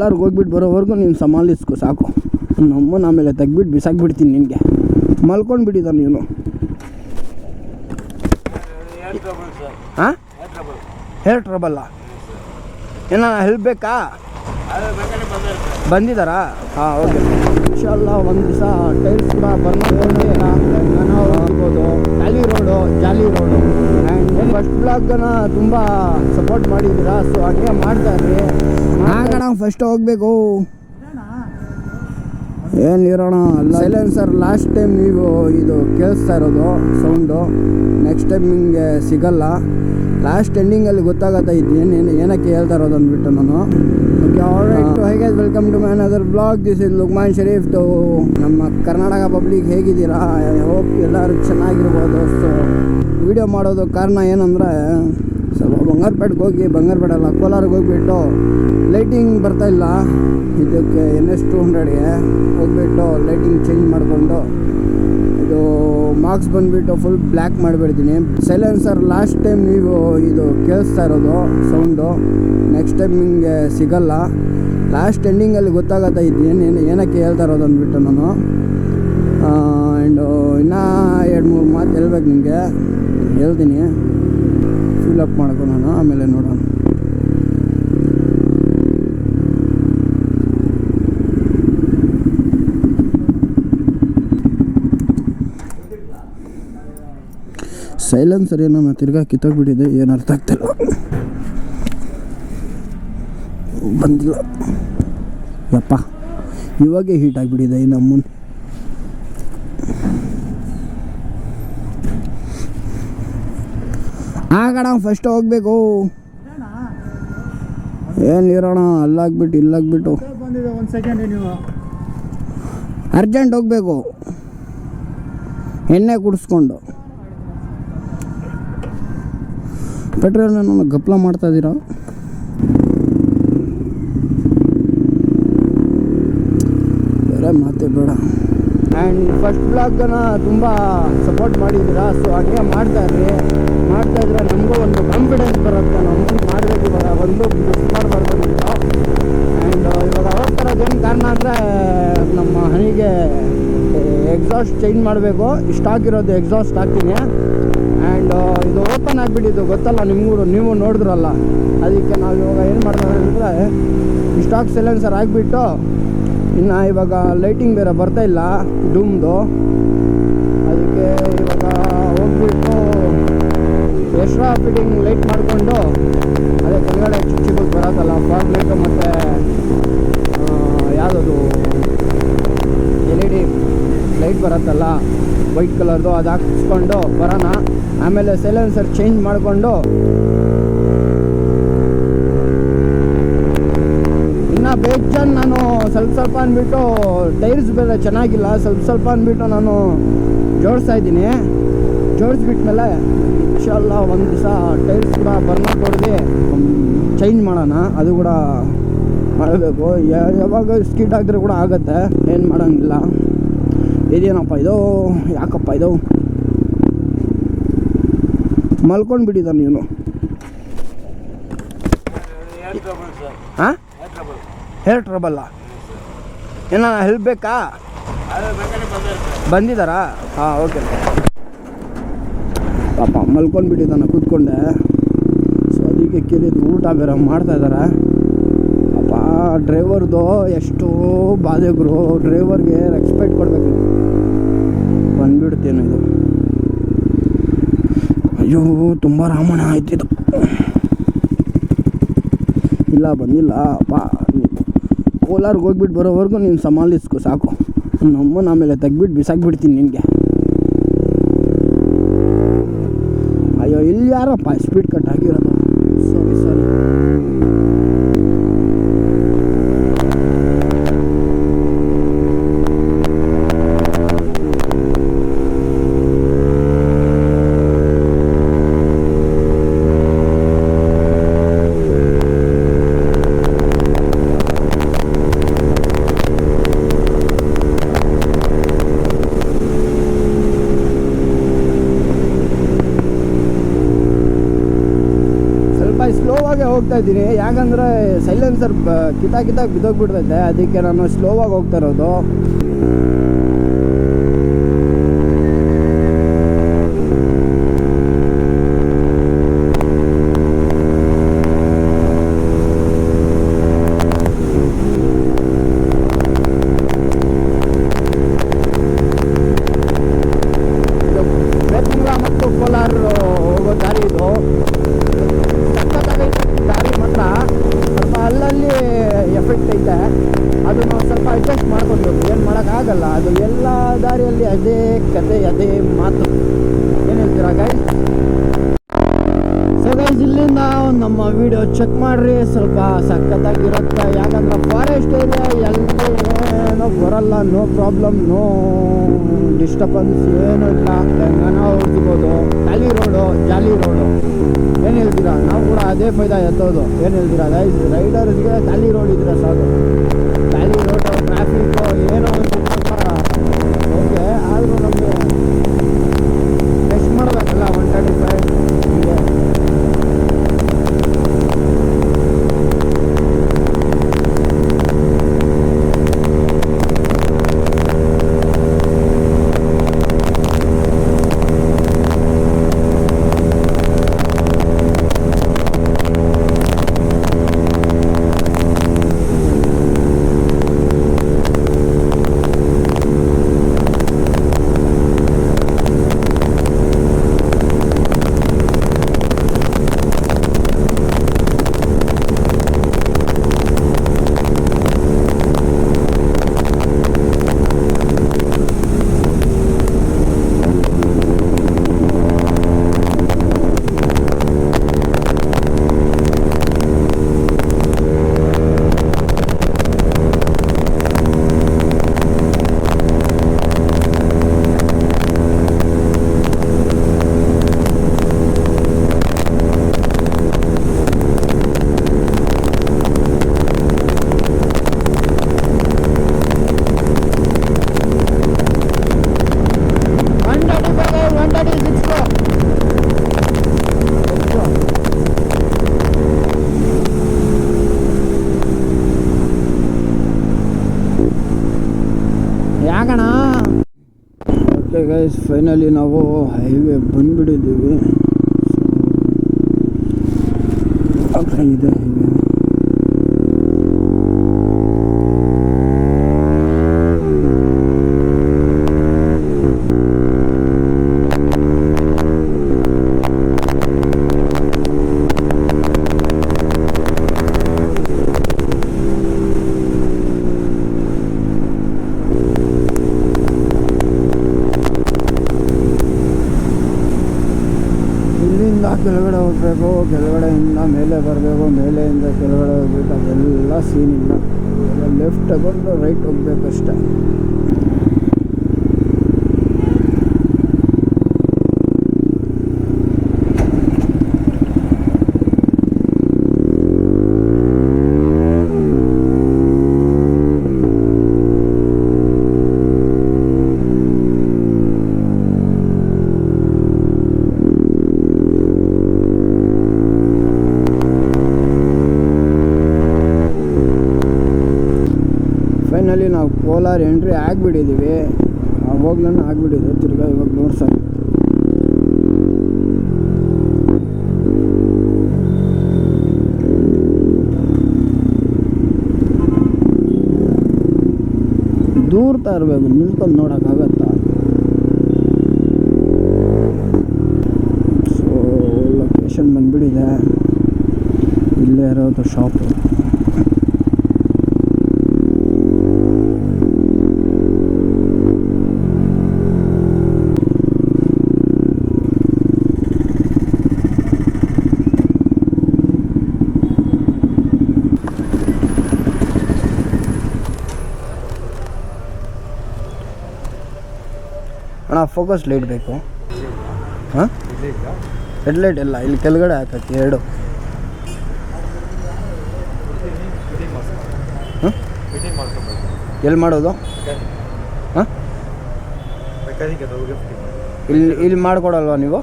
ಕೋಲಾರ್ಗೆ ಹೋಗ್ಬಿಟ್ಟು ಬರೋವರೆಗೂ ನೀನು ಸಮಾಲಿಸ್ಕೊ ಸಾಕು. ನಮ್ಮನ್ನ ಆಮೇಲೆ ತೆಗ್ಬಿಟ್ಟು ಬಿಸಾಕ್ಬಿಡ್ತೀನಿ ನಿನಗೆ. ಮಲ್ಕೊಂಡು ಬಿಟ್ಟಿದ್ದ ನೀನು. ಹಾಂ, ಹೇರ್ ಟ್ರಬಲ್ಲ? ಏನೋ ಹೆಲ್ಪ್ ಬೇಕಾ? ಬಂದಿದ್ದಾರಾ? ಹಾಂ, ಓಕೆ. ಇನ್ಶಾಲ್ಲ ಒಂದು ದಿವಸ ಟೈಲ್ಸ್ ಕೂಡ ಬರ್ಬೋದು. ಜಾಲಿ ರೋಡು ಆ್ಯಂಡ್ ಫಸ್ಟ್ ಬ್ಲಾಗನ್ನ ತುಂಬ ಸಪೋರ್ಟ್ ಮಾಡಿದ್ದೀರಾ. ಸೊ ಹಾಗೆ ಮಾಡ್ತಾ ಇರ್ರಿ. ಆಗೋಣ, ಫಸ್ಟ್ ಹೋಗಬೇಕು. ಏನಿರೋಣ ಅಲ್ಲ, ಸೈಲೆನ್ಸರ್ ಲಾಸ್ಟ್ ಟೈಮ್ ನೀವು ಇದು ಕೇಳಿಸ್ತಾ ಇರೋದು ಸೌಂಡು. ನೆಕ್ಸ್ಟ್ ಟೈಮ್ ನಿಮಗೆ ಸಿಗಲ್ಲ. ಲಾಸ್ಟ್ ಎಂಡಿಂಗಲ್ಲಿ ಗೊತ್ತಾಗತ್ತಾ ಇದು ಏನಕ್ಕೆ ಹೇಳ್ತಾ ಇರೋದು ಅಂದ್ಬಿಟ್ಟು ನಾನು. ಓಕೆ, ಆಲ್ರೈಟ್, ಹೇಗೆ welcome to my another blog. This is Lukman Sharif. ನಮ್ಮ ಕರ್ನಾಟಕ ಪಬ್ಲಿಕ್ ಹೇಗಿದ್ದೀರಾ? ಹೋಪ್ ಎಲ್ಲರೂ ಚೆನ್ನಾಗಿರ್ಬೋದು. ಸೊ ವಿಡಿಯೋ ಮಾಡೋದು ಕಾರಣ ಏನಂದರೆ, ಸ್ವಲ್ಪ ಬಂಗಾರಪೇಟೆಗೆ ಹೋಗಿ, ಬಂಗಾರಪೇಟೆಲ್ಲ ಕೋಲಾರ್ಗೆ ಹೋಗ್ಬಿಟ್ಟು ಲೈಟಿಂಗ್ ಬರ್ತಾಯಿಲ್ಲ ಇದಕ್ಕೆ NS 200ಗೆ ಹೋಗ್ಬಿಟ್ಟು ಲೈಟಿಂಗ್ ಚೇಂಜ್ ಮಾಡಿಕೊಂಡು ಇದು ಮಾರ್ಕ್ಸ್ ಬಂದುಬಿಟ್ಟು ಫುಲ್ ಬ್ಲ್ಯಾಕ್ ಮಾಡಿಬಿಡ್ತೀನಿ. ಸೈಲೆನ್ಸರ್ ಲಾಸ್ಟ್ ಟೈಮ್ ನೀವು ಇದು ಕೇಳಿಸ್ತಾ ಇರೋದು ಸೌಂಡು. ನೆಕ್ಸ್ಟ್ ಟೈಮ್ ನಿಮಗೆ ಸಿಗಲ್ಲ. ಲಾಸ್ಟ್ ಎಂಡಿಂಗಲ್ಲಿ ಗೊತ್ತಾಗತ್ತಾ ಇದು ಏನಕ್ಕೆ ಹೇಳ್ತಾ ಇರೋದು ಅಂದ್ಬಿಟ್ಟು ನಾನು. ಆ್ಯಂಡು ಇನ್ನೂ 2-3 ಮಾತು ಹೇಳ್ಬೇಕು ನಿಮಗೆ. ಹೇಳ್ತೀನಿ, ಫಿಲಪ್ ಮಾಡ್ಕೊ ನಾನು, ಆಮೇಲೆ ನೋಡೋಣ. ಸೈಲೆನ್ಸರ್ ಏನೋ ತಿರ್ಗಾ ಕಿತ್ತೋಗ್ಬಿಟ್ಟಿದೆ, ಏನು ಅರ್ಥ ಆಗ್ತಿಲ್ಲ. ಬಂದಿಲ್ಲ ಯಪ್ಪ, ಇವಾಗೇ ಹೀಟ್ ಆಗಿಬಿಟ್ಟಿದೆ ಇನ್ನು ಮುಂದೆ. ಆಗೋಣ, ಫಸ್ಟ್ ಹೋಗಬೇಕು. ಏನಿರೋಣ ಅಲ್ಲಾಗ್ಬಿಟ್ಟು ಇಲ್ಲಾಗ್ಬಿಟ್ಟು ಅರ್ಜೆಂಟ್ ಹೋಗಬೇಕು. ಎಣ್ಣೆ ಕುಡಿಸ್ಕೊಂಡು ಪೆಟ್ರೋಲ್ ನಾನು ಗಪ್ಲ ಮಾಡ್ತಾಯಿದ್ದೀರಾ? ಬೇರೆ ಮಾತೇ ಬೇಡ. ಆ್ಯಂಡ್ ಫಸ್ಟ್ ಬ್ಲಾಗನ್ನ ತುಂಬ ಸಪೋರ್ಟ್ ಮಾಡಿದ್ದೀರಾ. ಸೊ ಹಾಗೆ ಮಾಡ್ತಾಯಿದ್ರಿ. ಮಾಡ್ತಾಯಿದ್ರೆ ನಮಗೂ ಒಂದು ಕಾನ್ಫಿಡೆನ್ಸ್ ಬರುತ್ತೆ. ನಮಗೂ ಮಾಡಬೇಕು, ಇವಾಗ ಒಂದು ಮಿಸ್ ಮಾಡಬಾರ್ದು ಅಂತ. ಆ್ಯಂಡ್ ಇವಾಗ ಹೋಗ್ತಾರೋದೇನು ಕಾರಣ ಅಂದರೆ, ನಮ್ಮ ಹನಿಗೆ ಎಕ್ಸಾಸ್ಟ್ ಚೇಂಜ್ ಮಾಡಬೇಕು. ಇಷ್ಟ ಆಗಿರೋದು ಎಕ್ಸಾಸ್ಟ್ ಹಾಕ್ತೀನಿ. ಆ್ಯಂಡ್ ಇದು ಓಪನ್ ಆಗಿಬಿಟ್ಟಿದ್ದು ಗೊತ್ತಲ್ಲ ನಿಮಗೂ, ನೀವು ನೋಡಿದ್ರಲ್ಲ. ಅದಕ್ಕೆ ನಾವು ಇವಾಗ ಏನು ಮಾಡ್ತಾರೆ ಅಂದರೆ, ಸ್ಟಾಕ್ ಸೈಲೆನ್ಸರ್ ಆಗಿಬಿಟ್ಟು, ಇನ್ನು ಇವಾಗ ಲೈಟಿಂಗ್ ಬೇರೆ ಬರ್ತಾಯಿಲ್ಲ ಡೂಮ್ದು. ಅದಕ್ಕೆ ಇವಾಗ ಹೋಗ್ಬಿಟ್ಟು ಎಕ್ಸ್ಟ್ರಾ ಫಿಟ್ಟಿಂಗ್ ಲೈಟ್ ಮಾಡಿಕೊಂಡು, ಅದೇ ಕೆಳಗಡೆ ಚಿಕ್ಕ ಬರೋದಲ್ಲ ಫಾಗ್ ಲೈಟು, ಮತ್ತು ಯಾವುದದು LED ಲೈಟ್ ಬರುತ್ತಲ್ಲ ವೈಟ್ ಕಲರ್ದು, ಅದು ಹಾಕಿಸ್ಕೊಂಡು ಬರೋಣ. ಆಮೇಲೆ ಸೈಲೆನ್ಸರ್ ಚೇಂಜ್ ಮಾಡಿಕೊಂಡು, ಇನ್ನು ಬೇಜಾನ್ ನಾನು ಸ್ವಲ್ಪ ಅಂದ್ಬಿಟ್ಟು ಟೈರ್ಸ್ ಬೇರೆ ಚೆನ್ನಾಗಿಲ್ಲ, ಸ್ವಲ್ಪ ಅಂದ್ಬಿಟ್ಟು ನಾನು ಜೋಡಿಸ್ತಾ ಇದ್ದೀನಿ. ಜೋಡಿಸ್ಬಿಟ್ಮೇಲೆ ಇನ್ಶಾಲ್ಲ ಒಂದು ದಿವಸ ಟೈರ್ಸ್ ಕೂಡ ಬರ್ನಾಟ್ ಹೊಡೆದು ಚೇಂಜ್ ಮಾಡೋಣ. ಅದು ಕೂಡ ಮಾಡಬೇಕು. ಯಾವಾಗ ಸ್ಕಿಡ್ ಆಗಿದ್ರೆ ಕೂಡ ಆಗುತ್ತೆ, ಏನು ಮಾಡೋಂಗಿಲ್ಲ. ಇದೇನಪ್ಪ ಇದು, ಯಾಕಪ್ಪ ಇದು ಮಲ್ಕೊಂಡು ಬಿಟ್ಟಿದ್ದ ನೀನು? ಹಾಂ, ಹೇರ್ ಟ್ರಬಲ್ಲ? ಏನೋ ಹೆಲ್ಪ್ ಬೇಕಾ? ಬಂದಿದ್ದಾರಾ? ಹಾಂ, ಓಕೆ. ಪಾಪ ಮಲ್ಕೊಂಡು ಬಿಟ್ಟಿದ್ದಾನೆ ಕೂತ್ಕೊಂಡೆ. ಸೊ ಅದಕ್ಕೆ ಕೇಳಿದ್ದು, ಊಟ ಬೇರೆ ಮಾಡ್ತಾಯಿದ್ದಾರೆ. ಪಾಪ ಡ್ರೈವರ್ದು ಎಷ್ಟು ಬಾಧೆಗಳು. ಡ್ರೈವರ್ಗೆ ರೆಸ್ಪೆಕ್ಟ್ ಕೊಡಬೇಕು. ಬಂದ್ಬಿಡ್ತೇನೆ ಇದು. ಅಯ್ಯೋ, ತುಂಬ ರಾಮಣ ಆಯ್ತಿದ್ದು. ಇಲ್ಲ ಬಂದಿಲ್ಲ ಅಪ್ಪ. ಕೋಲಾರ್ಗೆ ಹೋಗ್ಬಿಟ್ಟು ಬರೋವರೆಗೂ ನೀನು ಸಮಾಲಿಸ್ಕೊ ಸಾಕು. ನಮ್ಮನ್ನ ಆಮೇಲೆ ತೆಗ್ಬಿಟ್ಟು ಬಿಸಾಕ್ಬಿಡ್ತೀನಿ ನಿನಗೆ. ಅಯ್ಯೋ, ಇಲ್ಲಿ ಯಾರಪ್ಪ ಸ್ಪೀಡ್ ಕಟ್ ಆಗಿರೋದು? ಸಾರಿ. ಇದ್ದೀನಿ, ಯಾಕಂದರೆ ಸೈಲೆನ್ಸರ್ ಕಿತ್ತಾಗಿ ಬಿದ್ದೋಗ್ಬಿಡ್ತೈತೆ, ಅದಕ್ಕೆ ನಾನು ಸ್ಲೋವಾಗಿ ಹೋಗ್ತಾ ಇರೋದು. ಆಗಲ್ಲ, ಅದು ಎಲ್ಲ ದಾರಿಯಲ್ಲಿ ಅದೇ ಕತೆ, ಅದೇ ಮಾತು. ಏನು ಹೇಳ್ತೀರಾ ಗೈಸ್? ಸೊ ಗೈಸ್, ಇಲ್ಲಿಂದ ನಮ್ಮ ವಿಡಿಯೋ ಚೆಕ್ ಮಾಡ್ರಿ, ಸ್ವಲ್ಪ ಸಖತ್ತಾಗಿರುತ್ತೆ. ಯಾಕಂದ್ರೆ ಫಾರೆಸ್ಟ್ ಏರಿಯಾ ಎಲ್ಲಿ ಏನೋ ಬರಲ್ಲ, ನೋ ಪ್ರಾಬ್ಲಮ್, ನೋ ಡಿಸ್ಟರ್ಬೆನ್ಸ್, ಏನೂ ಇಲ್ಲ. ನಾವು ಹೋಗ್ಬೋದು ಖಾಲಿ ರೋಡು, ಜಾಲಿ ರೋಡು. ಏನು ಹೇಳ್ತೀರಾ? ನಾವು ಕೂಡ ಅದೇ ಫೈದಾ ಎತ್ತೋದು. ಏನು ಹೇಳ್ತೀರಾ ಗೈಸ್? ರೈಡರ್ಸ್ಗೆ ಖಾಲಿ ರೋಡ್ ಇದ್ರೆ ಸಾಕು. ಖಾಲಿ ರೋಡು, ಟ್ರಾಫಿಕ್ಕು ಏನೋ ಒಂದು ಓಕೆ, ಆದರೂ ನಮಗೆ ಟೆಸ್ಟ್ ಮಾಡಬೇಕಲ್ಲ 135 ಹೀಗೆ. ಯಾಕಣ? ಓಕೆ ಗೈಸ್, ಫೈನಲಿ ನಾವು ಹೈವೇ ಬಂದುಬಿಟ್ಟಿದ್ದೀವಿ. ಸೊ ಇದೆ ಹೈವೇ. ಕೆಳಗಡೆ ಹೋಗಬೇಕು, ಕೆಳಗಡೆಯಿಂದ ಮೇಲೆ ಬರಬೇಕು, ಮೇಲೆಯಿಂದ ಕೆಳಗಡೆ ಹೋಗ್ಬೇಕು, ಅದೆಲ್ಲ ಸೀನ್ ಇಲ್ಲ. ಲೆಫ್ಟ್ ತಗೊಂಡು ರೈಟ್ ಹೋಗ್ಬೇಕಷ್ಟೆ. ಫೈನಲಿ ನಾವು ಕೋಲಾರ ಎಂಟ್ರಿ ಆಗಿಬಿಟ್ಟಿದ್ದೀವಿ. ಅವಾಗ್ಲೂ ಆಗಿಬಿಟ್ಟಿದೆ, ತಿರ್ಗಾ ಇವಾಗ ನೋಡ್ಸೋಣ. ದೂರ್ತಾ ಇರಬೇಕು, ನಿಲ್ಕೊಂಡು ನೋಡೋಕ್ಕಾಗತ್ತಾ? ಸೊ ಲೊಕೇಶನ್ ಬಂದುಬಿಟ್ಟಿದೆ, ಇಲ್ಲೇ ಇರೋದು ಶಾಪು. ಅಣ್ಣ ಫೋಕಸ್ ಲೈಟ್ ಬೇಕು. ಹಾಂ, ಹೆಡ್ಲೈಟ್ ಎಲ್ಲ ಇಲ್ಲಿ ಕೆಳಗಡೆ ಹಾಕಕ್ಕೆ ಎರಡು. ಹಾಂ, ಎಲ್ಲಿ ಮಾಡೋದು? ಹಾಂ, ಇಲ್ಲಿ ಮಾಡಿಕೊಡಲ್ವಾ ನೀವು?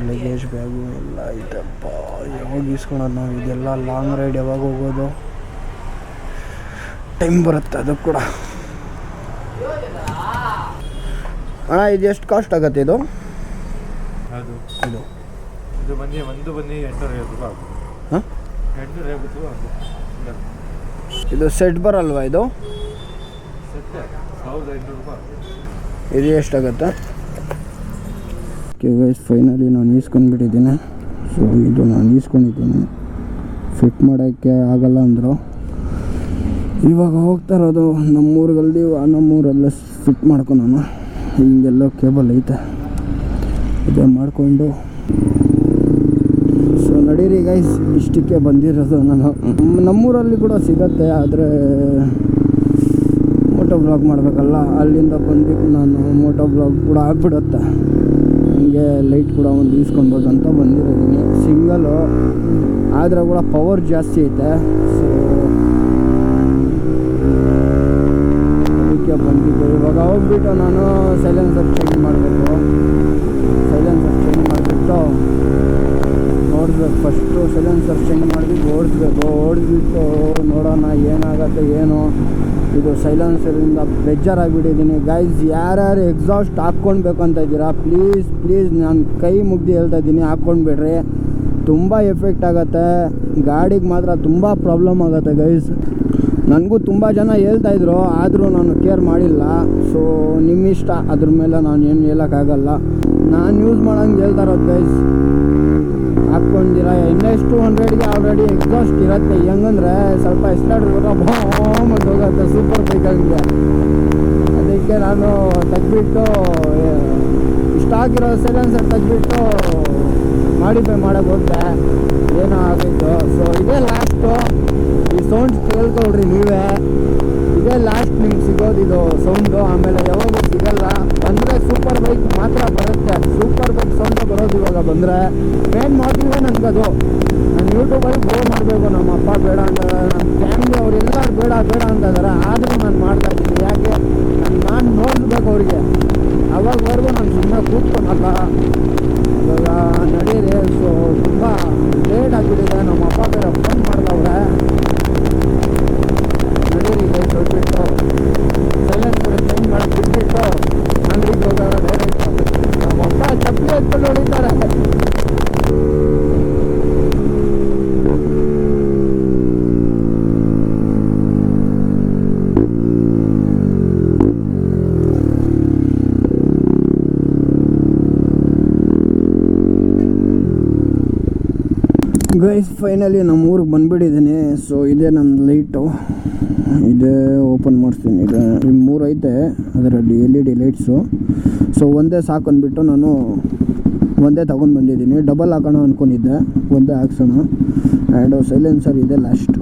ಲಗೇಜ್ ಬ್ಯಾಗು ಎಲ್ಲ ಐತಪ್ಪ. ಯಾವಾಗ ಇಸ್ಕೊಳೋದು ನಾವು? ಇದೆಲ್ಲ ಲಾಂಗ್ ರೈಡ್ ಯಾವಾಗ ಹೋಗೋದು? ಟೈಮ್ ಬರುತ್ತೆ ಅದಕ್ಕೆ ಕೂಡ. ಅಣ್ಣ ಇದು ಎಷ್ಟು ಕಾಸ್ಟ್ ಆಗುತ್ತೆ ಇದು? ಇದು ಬನ್ನಿ ಒಂದು ಬನ್ನಿ 850 ರೂಪಾಯಿ. ಹಾಂ 850 ರೂಪಾಯಿ. ಇದು ಸೆಟ್ ಬರಲ್ವಾ ಇದು? ಸೆಟ್ 1800 ರೂಪಾಯಿ. ಇದು ಎಷ್ಟಾಗತ್ತೆ? ಓಕೆ ಗೈಸ್, ಫೈನಲಿ ನಾನು ಈಸ್ಕೊಂಡ್ಬಿಟ್ಟಿದ್ದೀನಿ. ಸೊ ಇದು ನಾನು ಈಸ್ಕೊಂಡಿದ್ದೀನಿ. ಫಿಟ್ ಮಾಡೋಕ್ಕೆ ಆಗಲ್ಲ ಅಂದರು. ಇವಾಗ ಹೋಗ್ತಾ ಇರೋದು ನಮ್ಮೂರಲ್ಲಿ, ನಮ್ಮೂರಲ್ಲೇ ಫಿಟ್ ಮಾಡ್ಕೊಳೋಣ. ಹಿಂಗೆಲ್ಲೋ ಕೇಬಲ್ ಐತೆ, ಇದೇ ಮಾಡಿಕೊಂಡು. ಸೊ ನಡೀರಿ ಗೈಸ್, ಇಷ್ಟಕ್ಕೆ ಬಂದಿರೋದು ನಾನು. ನಮ್ಮೂರಲ್ಲಿ ಕೂಡ ಸಿಗತ್ತೆ, ಆದರೆ ಮೋಟೋ ಬ್ಲಾಗ್ ಮಾಡಬೇಕಲ್ಲ. ಅಲ್ಲಿಂದ ಬಂದ್ಬಿಟ್ಟು ನಾನು ಮೋಟೋ ಬ್ಲಾಗ್ ಕೂಡ ಆಗ್ಬಿಡುತ್ತೆ. ಹಂಗೆ ಲೈಟ್ ಕೂಡ ಒಂದು ಈಸ್ಕೊಬೋದು ಅಂತ ಬಂದಿರೋದೀನಿ. ಸಿಂಗಲು ಆದರೆ ಕೂಡ ಪವರ್ ಜಾಸ್ತಿ ಐತೆ. ಸೊ ಅದಕ್ಕೆ ಬಂದಿದ್ದೆ. ಇವಾಗ ಹೋಗ್ಬಿಟ್ಟು ನಾನು ಸೈಲೆನ್ಸರ್ ಚೇಂಜ್ ಮಾಡಬೇಕು. ಸೈಲೆನ್ಸರ್ ಚೇಂಜ್ ಮಾಡಿಬಿಟ್ಟು ನೋಡ್ಬೇಕು. ಫಸ್ಟು ಸೈಲೆನ್ಸರ್ ಚೇಂಜ್ ಮಾಡಿಬಿಟ್ಟು ಓಡಿಸ್ಬಿಟ್ಟು ನೋಡೋಣ ಏನಾಗುತ್ತೆ ಏನು. ಇದು ಸೈಲೆನ್ಸರಿಂದ ಬೇಜಾರಾಗಿಬಿಟ್ಟಿದ್ದೀನಿ ಗೈಸ್. ಯಾರ್ಯಾರು ಎಕ್ಸಾಸ್ಟ್ ಹಾಕ್ಕೊಳ್ಬೇಕು ಅಂತ ಇದ್ದೀರಾ, ಪ್ಲೀಸ್ ನಾನು ಕೈ ಮುಗ್ದು ಹೇಳ್ತಾ ಇದ್ದೀನಿ, ಹಾಕ್ಕೊಂಡ್ಬಿಡ್ರಿ. ತುಂಬ ಎಫೆಕ್ಟ್ ಆಗುತ್ತೆ ಗಾಡಿಗೆ, ಮಾತ್ರ ತುಂಬ ಪ್ರಾಬ್ಲಮ್ ಆಗುತ್ತೆ ಗೈಸ್. ನನಗೂ ತುಂಬ ಜನ ಹೇಳ್ತಾಯಿದ್ರು, ಆದರೂ ನಾನು ಕೇರ್ ಮಾಡಿಲ್ಲ. ಸೊ ನಿಮ್ಮಿಷ್ಟ, ಅದ್ರ ಮೇಲೆ ನಾನು ಏನು ಹೇಳೋಕ್ಕಾಗಲ್ಲ. ನಾನು ಯೂಸ್ ಮಾಡೋಂಗೆ ಹೇಳ್ತಾ ಇರೋದು ಗೈಸ್. ಹಾಕ್ಕೊಂಡಿರ NS200ಗೆ ಆಲ್ರೆಡಿ ಎಕ್ಸಾಸ್ಟ್ ಇರುತ್ತೆ. ಹೆಂಗಂದರೆ ಸ್ವಲ್ಪ ಎಸ್ಟಾಡಿದ್ರೆ ಬಾಮ್ ಅಂತ ಹೋಗುತ್ತೆ, ಸೂಪರ್ ಬೈಕಂಗೆ. ಅದಕ್ಕೆ ನಾನು ತೆಗ್ದುಬಿಟ್ಟು ಇಷ್ಟ ಆಗಿರೋ ಸೈಲೆನ್ಸರ್ ತೆಗ್ದುಬಿಟ್ಟು ಮಾಡಿಫೈ ಮಾಡೋಕ್ಕೆ ಹೋದೆ, ಏನೋ ಆಗಿತ್ತು. ಸೊ ಇದೇ ಲಾಸ್ಟು. ಈ ಸೌಂಡ್ ಕೇಳ್ಕೊಳ್ರಿ ನೀವೇ. ಇದೇ ಲಾಸ್ಟ್ ನಿಮ್ಗೆ ಸಿಗೋದು ಇದು ಸೌಂಡು. ಆಮೇಲೆ ಯಾವಾಗೂ ಸಿಗಲ್ಲ. ಬಂದರೆ ಸೂಪರ್ ಬೈಕ್ ಮಾತ್ರ ಬರುತ್ತೆ. ಸೂಪರ್ ಬೈಕ್ ಸೌಂಡ್ ಬರೋದು ಇವಾಗ ಬಂದರೆ. ಮೇನ್ ಮೋಟಿವೇ ನನಗದು. ನಾನು ಯೂಟ್ಯೂಬಲ್ಲಿ ಗ್ರೋ ಮಾಡಬೇಕು. ನಮ್ಮ ಅಪ್ಪ ಬೇಡ ಅಂತ, ನಮ್ಮ ಫ್ಯಾಮಿಲಿ ಅವರೆಲ್ಲರೂ ಬೇಡ ಅಂತ ಇದ್ದಾರೆ. ಆದರೂ ನಾನು ಮಾಡ್ತಾಯಿದ್ದೀನಿ. ಯಾಕೆ ನಾನು ನೋಡಬೇಕು ಅವ್ರಿಗೆ. ಅವಾಗವರೆಗೂ ನಾನು ಸುಮ್ಮನೆ ಕೂತ್ಕೊಳಲ್ಲ. ಇವಾಗ ನಡೀರಿ. ಸೊ ತುಂಬ ಲೇಟ್ ಆಗಿಬಿಟ್ಟಿದೆ. ನಮ್ಮ ಅಪ್ಪ ಬೇರೆ ಫೋನ್ ಮಾಡ್ದವ್ರೆ. ನಡೀರಿ ಗೈಸ್, ಹೊರಟ್ಬಿಟ್ಟು ಸೈಲೆನ್ಸ್ ಚೇಂಜ್ ಮಾಡಿ ಬಿಟ್ಬಿಟ್ಟು ಅಂಗಡಿಗೆ ಹೋಗೋಣ ಡೈರೆಕ್ಟ್. ನಮ್ಮ ಅಪ್ಪ ಚಪ್ಪಲಿ ಎತ್ಕೊಂಡು ಹೊಡಿತಾರೆ. ಗೈಸ್ ಫೈನಲಿ ನಮ್ಮ ಊರಿಗೆ ಬಂದುಬಿಟ್ಟಿದ್ದೀನಿ. ಸೊ ಇದೇ ನಮ್ಮ ಲೈಟು, ಇದೇ ಓಪನ್ ಮಾಡಿಸ್ತೀನಿ. ಇದು 3 ಐತೆ ಅದರಲ್ಲಿ LED ಲೈಟ್ಸು. ಸೊ ಒಂದೇ ಸಾಕು ಅಂದ್ಬಿಟ್ಟು ನಾನು ಒಂದೇ ತೊಗೊಂಡು ಬಂದಿದ್ದೀನಿ. ಡಬಲ್ ಹಾಕೋಣ ಅಂದ್ಕೊಂಡಿದ್ದೆ, ಒಂದೇ ಹಾಕ್ಸೋಣ. ಆ್ಯಂಡ್ ಸೈಲೆನ್ಸರ್ ಇದೆ ಲಾಸ್ಟ್.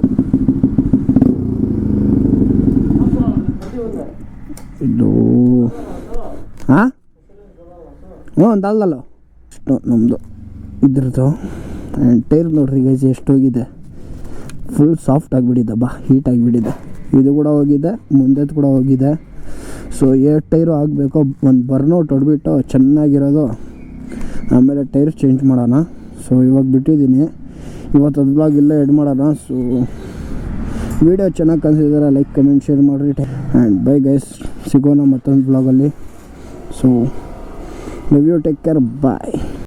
ಇದು ಹಾಂ ಒಂದು ಅಲ್ಲಲ್ಲ ಅಷ್ಟು ನಮ್ಮದು ಇದ್ರದ್ದು. ಆ್ಯಂಡ್ ಟೈರ್ ನೋಡ್ರಿ ಗೈಸ್ ಎಷ್ಟು ಹೋಗಿದೆ. ಫುಲ್ ಸಾಫ್ಟ್ ಆಗಿಬಿಟ್ಟಿದೆ, ಹೀಟ್ ಆಗಿಬಿಟ್ಟಿದೆ. ಇದು ಕೂಡ ಹೋಗಿದೆ, ಮುಂದೆದು ಕೂಡ ಹೋಗಿದೆ. ಸೊ 2 ಟೈರು ಆಗಬೇಕು. ಒಂದು ಬರ್ನೌಟ್ ಹೊಡ್ಬಿಟ್ಟು ಚೆನ್ನಾಗಿರೋದು, ಆಮೇಲೆ ಟೈರ್ ಚೇಂಜ್ ಮಾಡೋಣ. ಸೊ ಇವಾಗ ಬಿಟ್ಟಿದ್ದೀನಿ. ಇವತ್ತು ಬ್ಲಾಗ್ ಇಲ್ಲೇ ಎಡ್ ಮಾಡೋಣ. ಸೊ ವಿಡಿಯೋ ಚೆನ್ನಾಗಿ ಕಾಣಿಸಿದ್ರೆ ಲೈಕ್, ಕಮೆಂಟ್, ಶೇರ್ ಮಾಡಿರಿ. ಆ್ಯಂಡ್ ಬೈ ಗೈಸ್, ಸಿಗೋಣ ಮತ್ತೊಂದು ಬ್ಲಾಗಲ್ಲಿ. So love you, take care, bye.